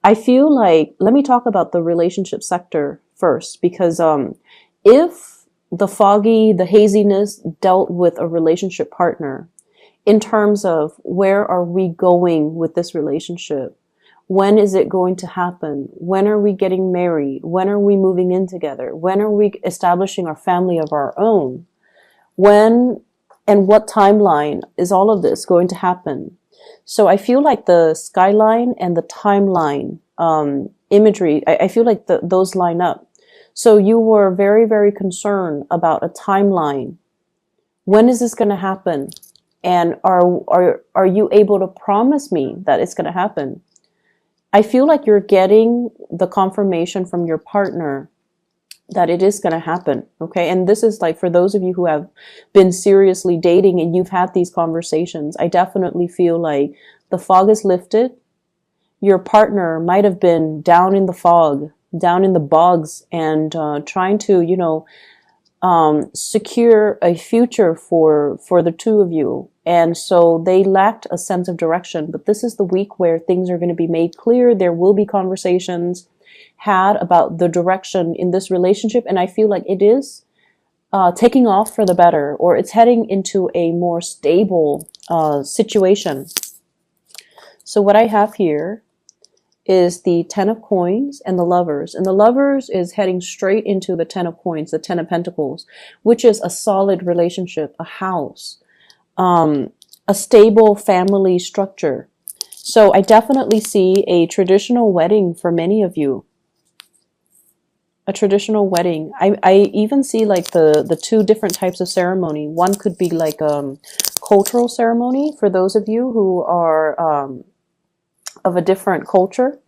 I feel like, let me talk about the relationship sector first, because if the haziness dealt with a relationship partner in terms of where are we going with this relationship? When is it going to happen? When are we getting married? When are we moving in together? When are we establishing our family of our own? When and what timeline is all of this going to happen? So I feel like the skyline and the timeline imagery, I feel like those line up. So you were very, very concerned about a timeline. When is this going to happen? And are you able to promise me that it's going to happen? I feel like you're getting the confirmation from your partner that it is going to happen. Okay. And this is like for those of you who have been seriously dating and you've had these conversations, I definitely feel like the fog is lifted. Your partner might have been down in the fog, down in the bogs, and trying to, secure a future for the two of you. And so they lacked a sense of direction. But this is the week where things are going to be made clear. There will be conversations had about the direction in this relationship. And I feel like it is taking off for the better, or it's heading into a more stable situation. So what I have here is the Ten of Coins and the Lovers. And the Lovers is heading straight into the Ten of Coins, the Ten of Pentacles, which is a solid relationship, a house, a stable family structure. So I definitely see a traditional wedding for many of you. A traditional wedding. I even see like the two different types of ceremony. One could be like cultural ceremony for those of you who are of a different culture.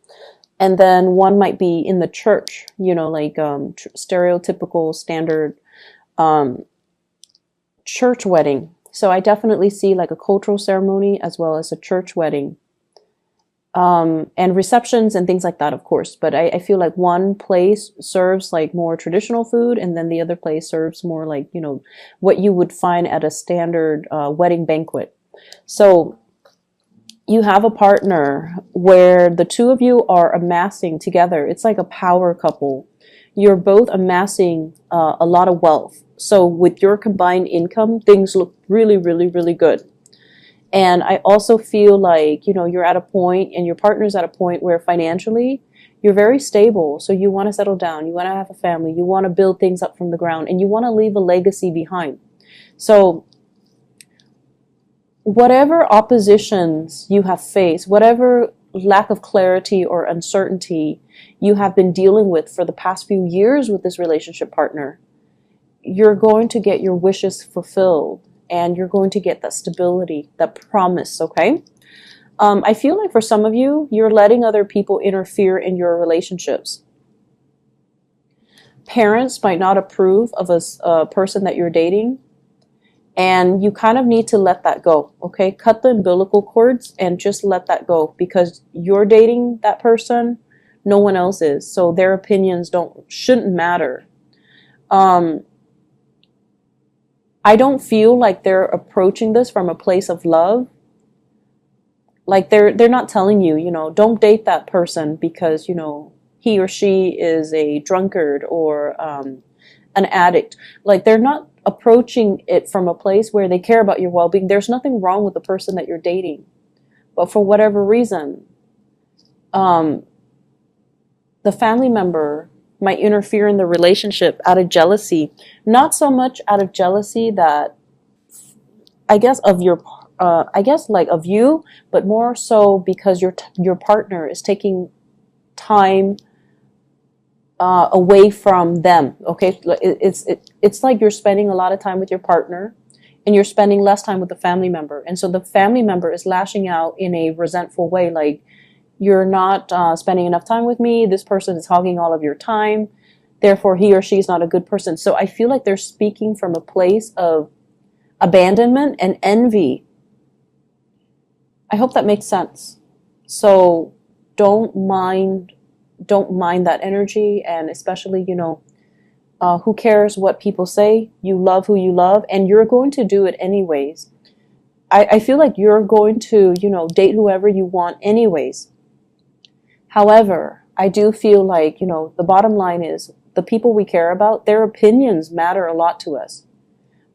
And then one might be in the church, like stereotypical standard church wedding. So I definitely see like a cultural ceremony as well as a church wedding. And receptions and things like that, of course. But I feel like one place serves like more traditional food, and then the other place serves more like, what you would find at a standard wedding banquet. So you have a partner where the two of you are amassing together. It's like a power couple. You're both amassing a lot of wealth. So with your combined income, things look really, really, really good. And I also feel like, you're at a point and your partner's at a point where financially you're very stable. So you want to settle down. You want to have a family. You want to build things up from the ground, and you want to leave a legacy behind. So whatever oppositions you have faced, whatever lack of clarity or uncertainty you have been dealing with for the past few years with this relationship partner, you're going to get your wishes fulfilled, and you're going to get that stability, that promise, okay? I feel like for some of you, you're letting other people interfere in your relationships. Parents might not approve of a person that you're dating, and you kind of need to let that go, okay? Cut the umbilical cords and just let that go, because you're dating that person, no one else is. So their opinions shouldn't matter. I don't feel like they're approaching this from a place of love. Like they're not telling you, don't date that person because, he or she is a drunkard or an addict. Like they're not approaching it from a place where they care about your well-being. There's nothing wrong with the person that you're dating. But for whatever reason, the family member might interfere in the relationship out of jealousy. Not so much out of jealousy that, I guess, of you, but more so because your partner is taking time away from them. Okay, it's like you're spending a lot of time with your partner, and you're spending less time with the family member, and so the family member is lashing out in a resentful way, like, you're not spending enough time with me. This person is hogging all of your time. Therefore, he or she is not a good person. So I feel like they're speaking from a place of abandonment and envy. I hope that makes sense. So don't mind that energy, and especially, who cares what people say? You love who you love, and you're going to do it anyways. I feel like you're going to, date whoever you want anyways. However, I do feel like, the bottom line is the people we care about, their opinions matter a lot to us.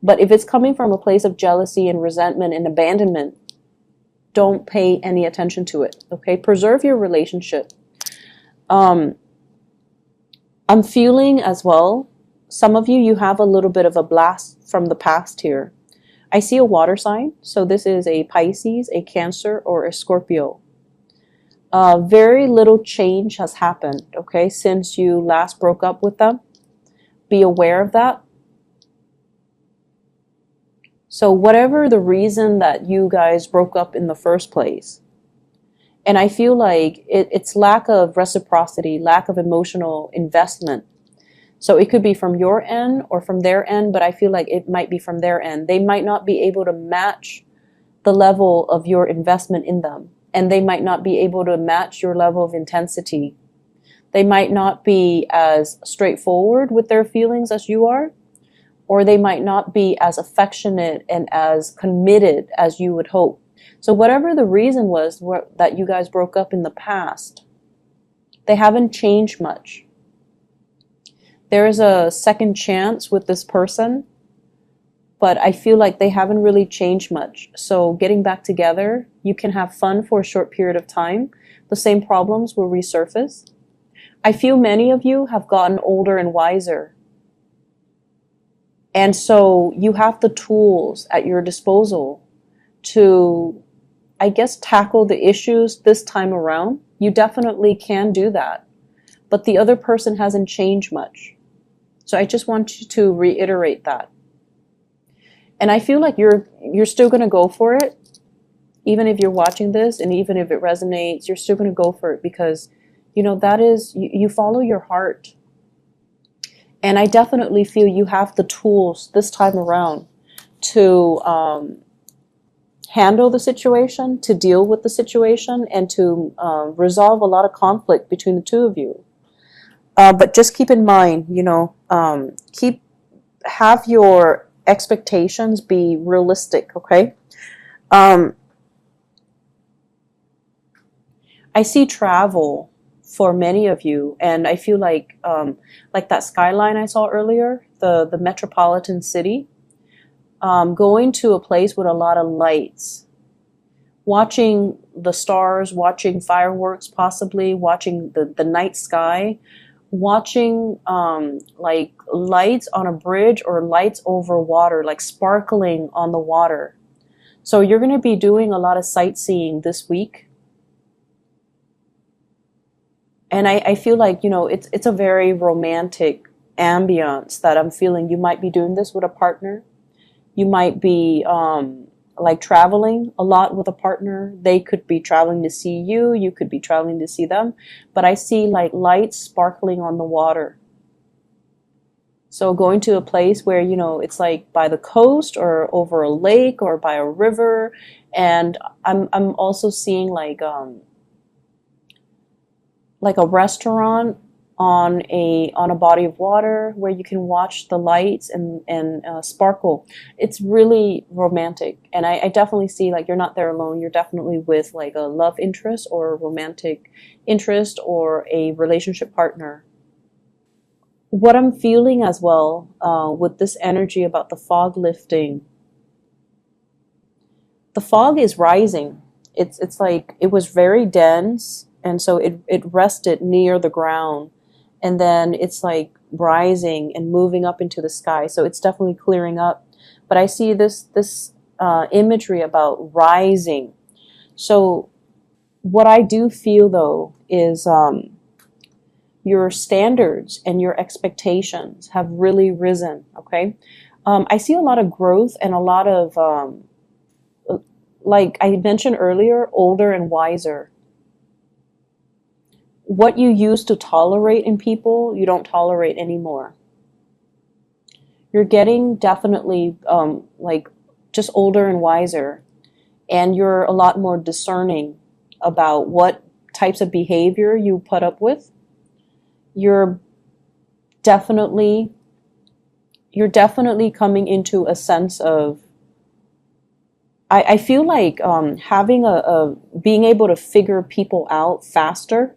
But if it's coming from a place of jealousy and resentment and abandonment, don't pay any attention to it. Okay? Preserve your relationship. I'm feeling as well, some of you have a little bit of a blast from the past here. I see a water sign. So this is a Pisces, a Cancer, or a Scorpio. Very little change has happened, okay, since you last broke up with them. Be aware of that. So whatever the reason that you guys broke up in the first place, and I feel like it's lack of reciprocity, lack of emotional investment. So it could be from your end or from their end, but I feel like it might be from their end. They might not be able to match the level of your investment in them. And they might not be able to match your level of intensity. They might not be as straightforward with their feelings as you are, or they might not be as affectionate and as committed as you would hope. So whatever the reason was that you guys broke up in the past, they haven't changed much. There is a second chance with this person, but I feel like they haven't really changed much. So getting back together, you can have fun for a short period of time. The same problems will resurface. I feel many of you have gotten older and wiser. And so you have the tools at your disposal to, I guess, tackle the issues this time around. You definitely can do that. But the other person hasn't changed much. So I just want you to reiterate that. And I feel like you're still going to go for it. Even if you're watching this and even if it resonates, you're still going to go for it because, that is, you follow your heart. And I definitely feel you have the tools this time around to handle the situation, to deal with the situation, and to resolve a lot of conflict between the two of you. But just keep in mind, have your expectations be realistic, okay? I see travel for many of you, and I feel like that skyline I saw earlier, the metropolitan city, going to a place with a lot of lights, watching the stars, watching fireworks, possibly watching the night sky, watching like lights on a bridge or lights over water, like sparkling on the water. So you're going to be doing a lot of sightseeing this week. And I feel like, it's a very romantic ambience that I'm feeling. You might be doing this with a partner. You might be like traveling a lot with a partner. They could be traveling to see you. You could be traveling to see them. But I see like lights sparkling on the water. So going to a place where, it's like by the coast or over a lake or by a river. And I'm also seeing like a restaurant on a body of water where you can watch the lights and sparkle. It's really romantic. And I definitely see like you're not there alone. You're definitely with like a love interest or a romantic interest or a relationship partner. What I'm feeling as well with this energy about the fog lifting, the fog is rising. It's like it was very dense. And so it rested near the ground, and then it's like rising and moving up into the sky. So it's definitely clearing up. But I see this imagery about rising. So what I do feel though is your standards and your expectations have really risen. Okay, I see a lot of growth and a lot of like I mentioned earlier, older and wiser. What you used to tolerate in people, you don't tolerate anymore. You're getting definitely like just older and wiser, and you're a lot more discerning about what types of behavior you put up with. You're definitely coming into a sense of, I feel like having being able to figure people out faster.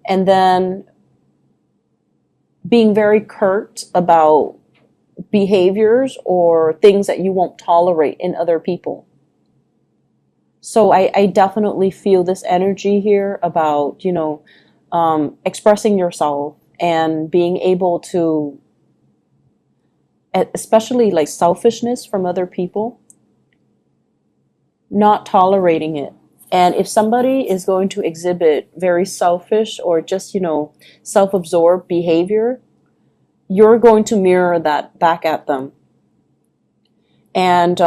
and then being very curt about behaviors or things that you won't tolerate in other people. So I definitely feel this energy here about, expressing yourself and being able to, especially like selfishness from other people, not tolerating it. And if somebody is going to exhibit very selfish or just, self-absorbed behavior, you're going to mirror that back at them. And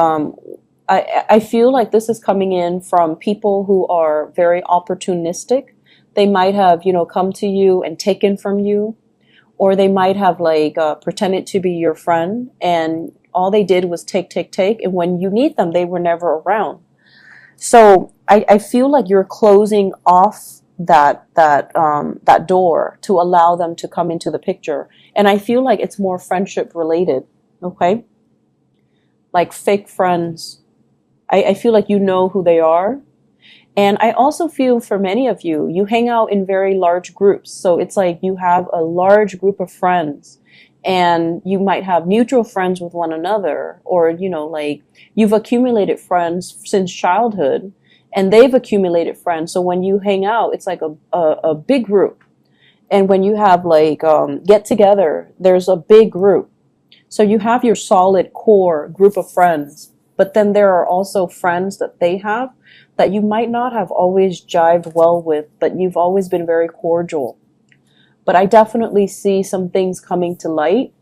I feel like this is coming in from people who are very opportunistic. They might have, come to you and taken from you, or they might have like pretended to be your friend, and all they did was take, take, take. And when you need them, they were never around. So I feel like you're closing off that door to allow them to come into the picture. And I feel like it's more friendship related. Okay. Like fake friends. I feel like you know who they are. And I also feel for many of you, you hang out in very large groups. So it's like you have a large group of friends, and you might have mutual friends with one another, or, like you've accumulated friends since childhood and they've accumulated friends. So when you hang out, it's like a big group. And when you have like get together, there's a big group. So you have your solid core group of friends, but then there are also friends that they have that you might not have always jived well with, but you've always been very cordial. But I definitely see some things coming to light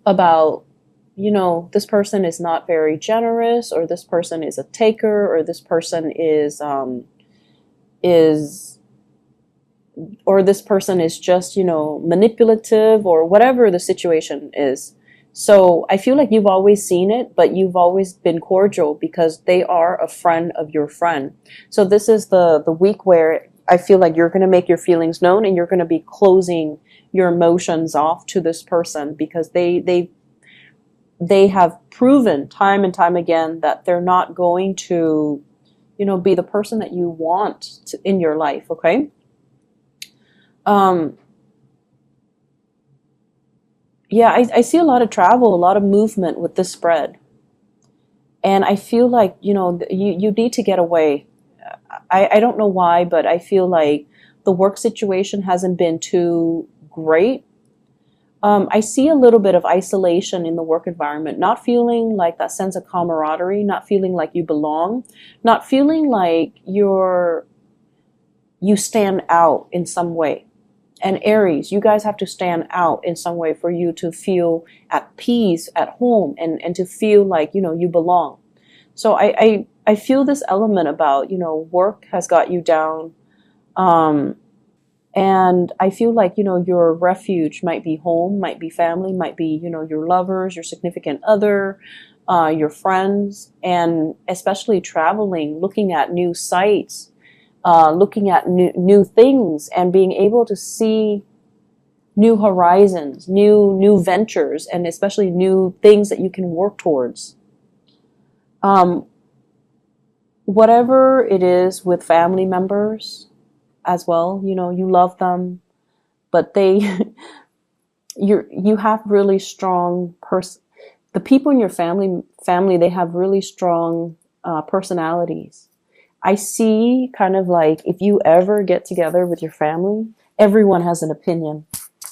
about, this person is not very generous, or this person is a taker, or this person or this person is just, manipulative, or whatever the situation is. So I feel like you've always seen it, but you've always been cordial because they are a friend of your friend. So this is the week where I feel like you're going to make your feelings known, and you're going to be closing your emotions off to this person, because they have proven time and time again that they're not going to, be the person that you want in your life. Okay. Yeah, I see a lot of travel, a lot of movement with this spread. And I feel like, you need to get away. I don't know why, but I feel like the work situation hasn't been too great. I see a little bit of isolation in the work environment, not feeling like that sense of camaraderie, not feeling like you belong, not feeling like you stand out in some way. And Aries, you guys have to stand out in some way for you to feel at peace at home, and to feel like, you belong. So I feel this element about, work has got you down. And I feel like, your refuge might be home, might be family, might be, your lovers, your significant other, your friends, and especially traveling, looking at new sites, looking at new things, and being able to see new horizons, new ventures, and especially new things that you can work towards. Whatever it is with family members as well, you love them, but you have really strong the people in your family, they have really strong personalities. I see kind of like, if you ever get together with your family, everyone has an opinion.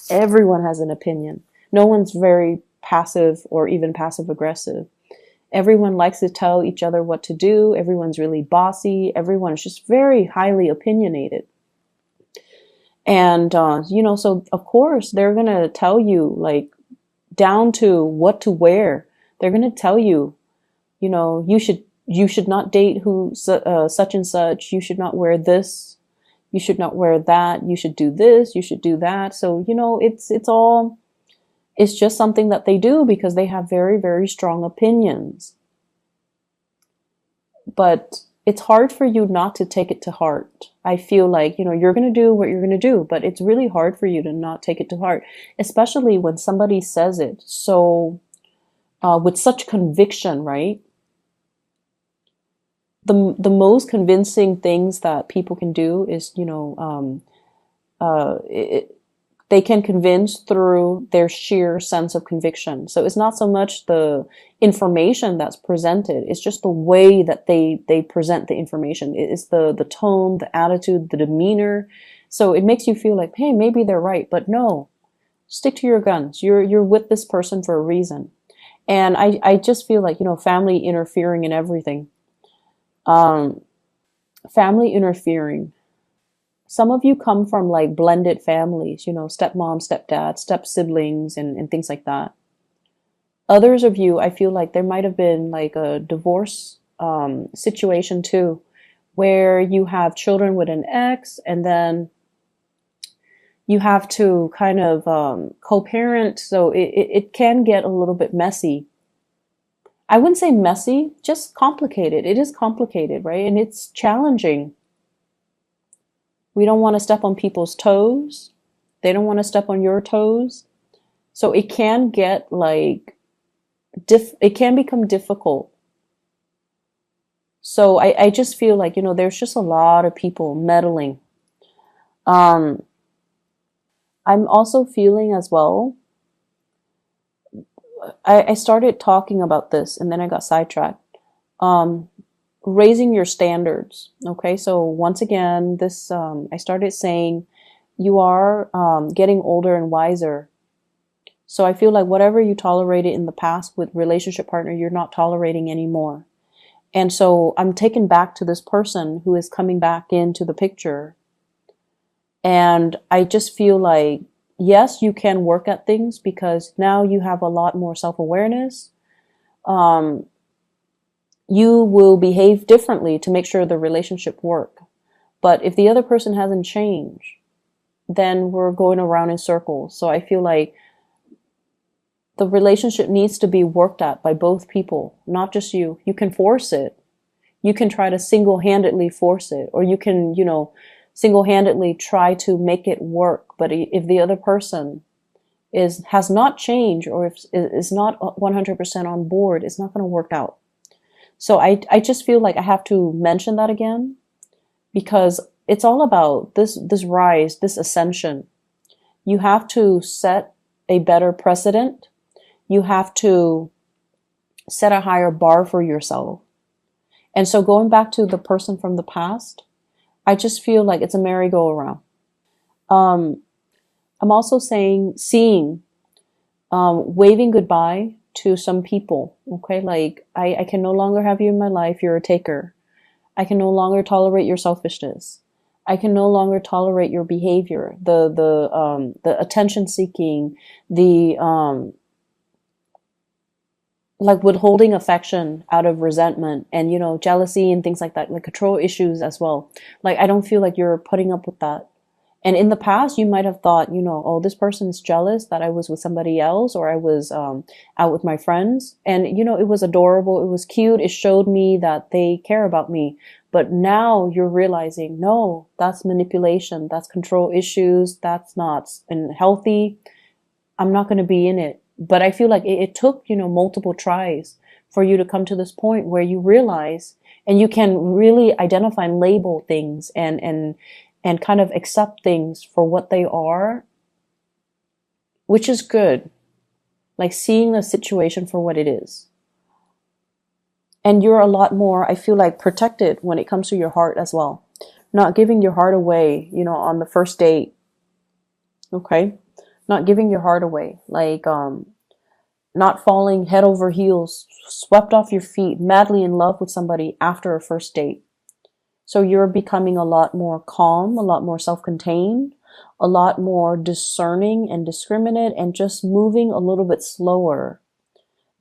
Everyone has an opinion. No one's very passive or even passive aggressive. Everyone likes to tell each other what to do. Everyone's really bossy. Everyone is just very highly opinionated. And, so of course they're going to tell you, like, down to what to wear. They're going to tell you, you should not date such and such. You should not wear this. You should not wear that. You should do this. You should do that. So, it's just something that they do because they have very, very strong opinions. But it's hard for you not to take it to heart. I feel like, you're going to do what you're going to do, but it's really hard for you to not take it to heart, especially when somebody says it so, with such conviction, right? The most convincing things that people can do is, They can convince through their sheer sense of conviction. So it's not so much the information that's presented, it's just the way that they present the information. It's the tone, the attitude, the demeanor. So it makes you feel like, hey, maybe they're right, but no, stick to your guns. You're with this person for a reason. And I just feel like, family interfering in everything. Um, Family interfering. Some of you come from like blended families, stepmom, stepdad, step siblings, and things like that. Others of you, I feel like there might have been like a divorce situation too, where you have children with an ex, and then you have to kind of co-parent. So it can get a little bit messy. I wouldn't say messy, just complicated. It is complicated, right? And it's challenging. We don't want to step on people's toes. They don't want to step on your toes. So it can get like, it can become difficult. So I just feel like, there's just a lot of people meddling. I'm also feeling as well, I started talking about this and then I got sidetracked. Raising your standards. Okay, so once again, this I started saying you are getting older and wiser. So I feel like whatever you tolerated in the past with relationship partner, you're not tolerating anymore. And so I'm taken back to this person who is coming back into the picture. And I just feel like, yes, you can work at things because now you have a lot more self-awareness. You will behave differently to make sure the relationship work. But if the other person hasn't changed, then we're going around in circles. So I feel like the relationship needs to be worked at by both people, not just you. You can force it. You can try to single-handedly force it, or you can, single-handedly try to make it work. But if the other person has not changed, or if is not 100% on board, it's not going to work out. So I just feel like I have to mention that again, because it's all about this rise, this ascension. You have to set a better precedent. You have to set a higher bar for yourself. And so going back to the person from the past, I just feel like it's a merry-go-round. I'm also seeing, waving goodbye to some people. Okay, like I can no longer have you in my life. You're a taker. I can no longer tolerate your selfishness. I can no longer tolerate your behavior, the attention seeking, the like withholding affection out of resentment and, jealousy and things like that, like control issues as well. Like, I don't feel like you're putting up with that. And in the past, you might have thought, oh, this person is jealous that I was with somebody else, or I was out with my friends. And, it was adorable. It was cute. It showed me that they care about me. But now you're realizing, no, that's manipulation. That's control issues. That's not healthy. I'm not going to be in it. But I feel like it took, multiple tries for you to come to this point where you realize, and you can really identify and label things and kind of accept things for what they are, which is good. Like seeing the situation for what it is. And you're a lot more, I feel like, protected when it comes to your heart as well. Not giving your heart away, on the first date. Okay? Not giving your heart away. Like, not falling head over heels, swept off your feet, madly in love with somebody after a first date. So you're becoming a lot more calm, a lot more self-contained, a lot more discerning and discriminate, and just moving a little bit slower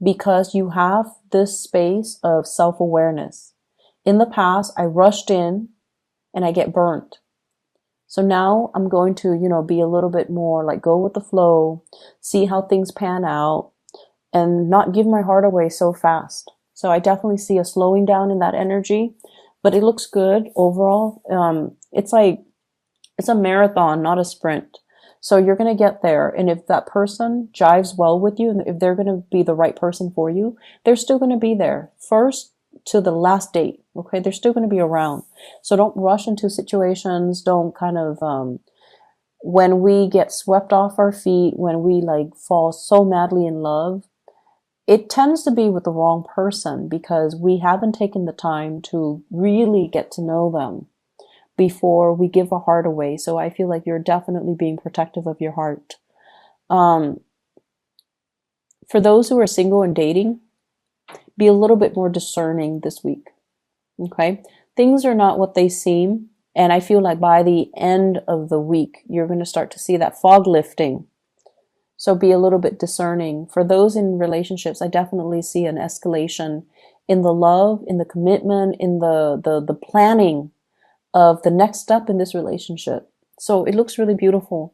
because you have this space of self-awareness. In the past, I rushed in and I get burnt. So now I'm going to, be a little bit more like go with the flow, see how things pan out, and not give my heart away so fast. So I definitely see a slowing down in that energy, but it looks good overall. It's a marathon, not a sprint. So you're going to get there. And if that person jives well with you, and if they're going to be the right person for you, they're still going to be there first to the last date. Okay. They're still going to be around. So don't rush into situations. Don't kind of, when we get swept off our feet, when we like fall so madly in love, it tends to be with the wrong person because we haven't taken the time to really get to know them before we give our heart away. So I feel like you're definitely being protective of your heart. Um, for those who are single and dating, be a little bit more discerning this week. Okay? Things are not what they seem. And I feel like by the end of the week, you're going to start to see that fog lifting. So be a little bit discerning. For those in relationships, I definitely see an escalation in the love, in the commitment, in the planning of the next step in this relationship. So it looks really beautiful.